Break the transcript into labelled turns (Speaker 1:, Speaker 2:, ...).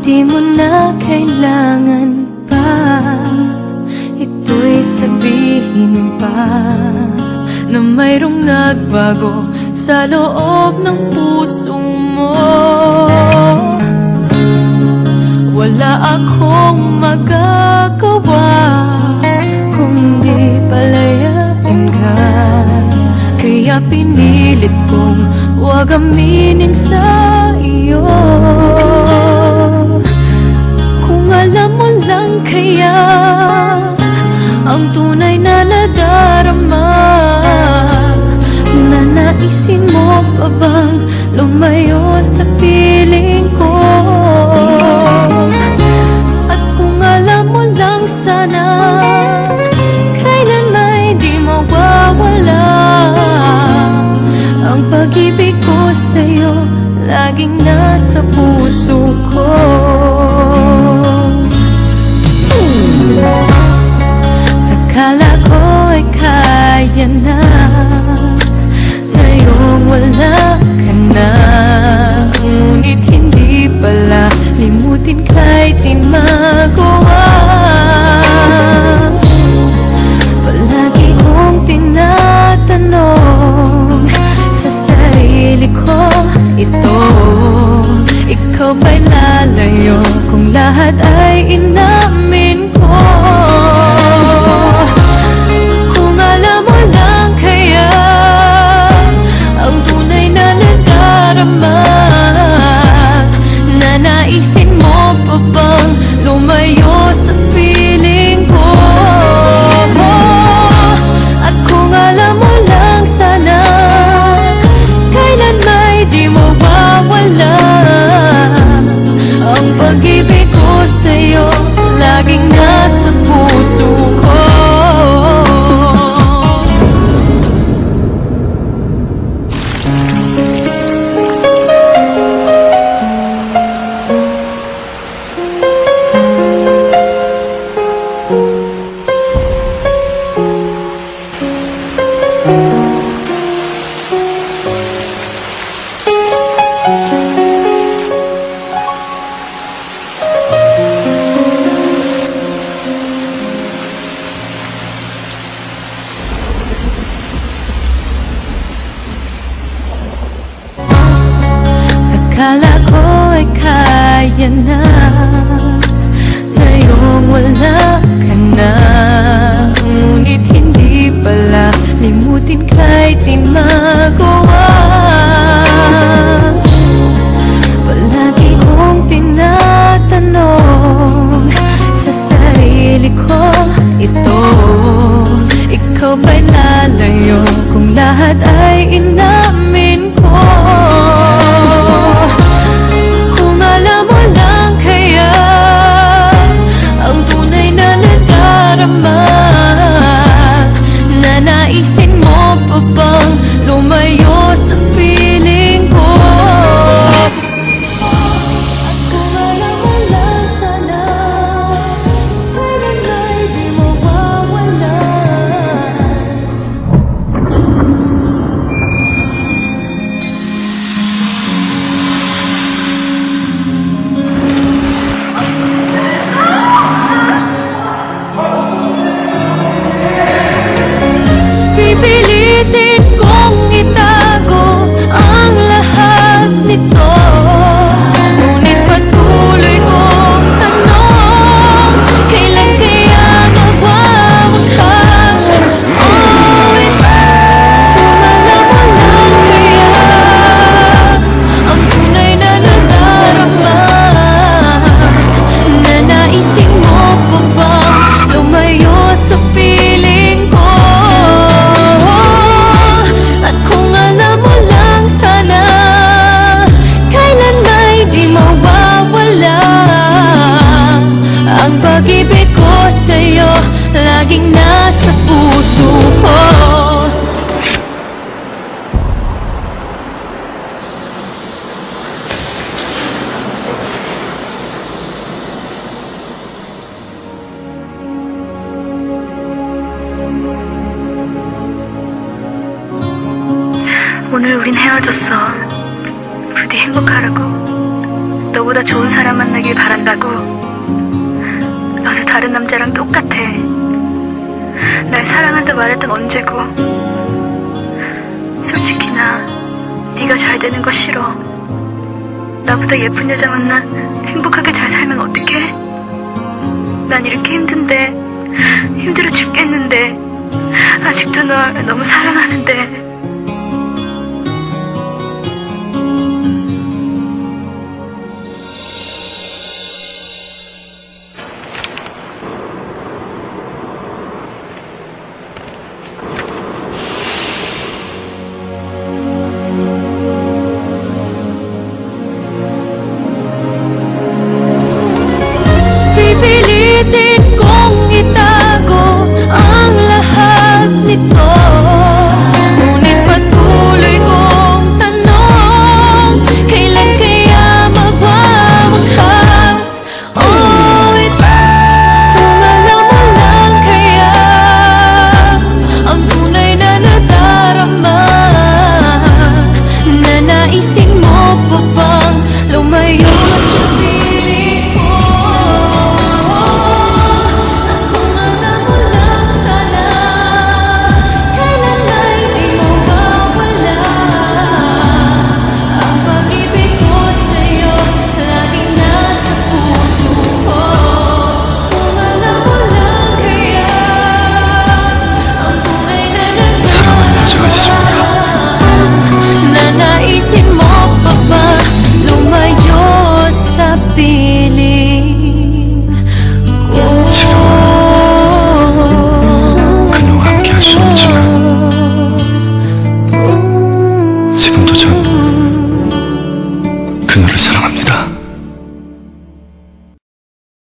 Speaker 1: Di mo na kailangan pa ito'y sabihin pa na mayroong nagbago sa loob ng puso mo. Wala akong magagawa kundi palayain ka. Kaya pinilit kong huwag aminin sa iyo. Kung alam mo lang kaya ang tunay na nadarama, nanaisin mo pa bang lumayo sa piling ko? At kung alam mo lang sana, kailan may di mawawala ang pag-ibig ko sa'yo, laging nasa puso ko. Akala ko ay kaya na, ngayong wala ka na. Ngunit hindi pala, limutin kahit di magawa. Palagi kong tinatanong sa sarili ko ito, ikaw ba'y lalayo kung lahat ay inamin ko? Kung alam mo lang kaya ang tunay na nadarama, nanaisin mo pa bang lumayo sa piling ko? At kung alam mo lang sana, kailan may di mawawala ang pag-ibig ko sa'yo, laging nasa puso ko. Akala ko ay kaya na, ngayong wala ka na. Ngunit hindi pala, limutin kahit di magawa. Palagi kong tinatanong sa sarili ko ito, ikaw ba'y lalayo kung lahat ay inamin ko? Kung alam mo lang kaya ang tunay na nadarama, nanaisin mo pa bang lumayo sa piling ko? At kung alam mo lang sana, kailan may di mawawala. Pipilitin kong itago ang lahat nito, ngunit patuloy kong tanong, kailan kaya magwawakas? Oh, ito, kung alam mo lang kaya ang tunay na nadarama, nanaisin mo pa bang lumayo sa piling ko? At kung alam mo lang sana, kailan may di mawawala ang pag-ibig ko sa'yo, laging nasa puso ko. 오늘 우린 헤어졌어. 부디 행복하라고. 너보다
Speaker 2: 나보다 좋은 사람 만나길 바란다고. 너도 다른 남자랑 똑같아. 날 사랑한다 말했던 언제고. 솔직히 나 네가 잘 되는 거 싫어. 나보다 예쁜 여자 만나 행복하게 잘 살면 어떡해? 난 이렇게 힘든데, 힘들어 죽겠는데, 아직도 널 너무 사랑하는데.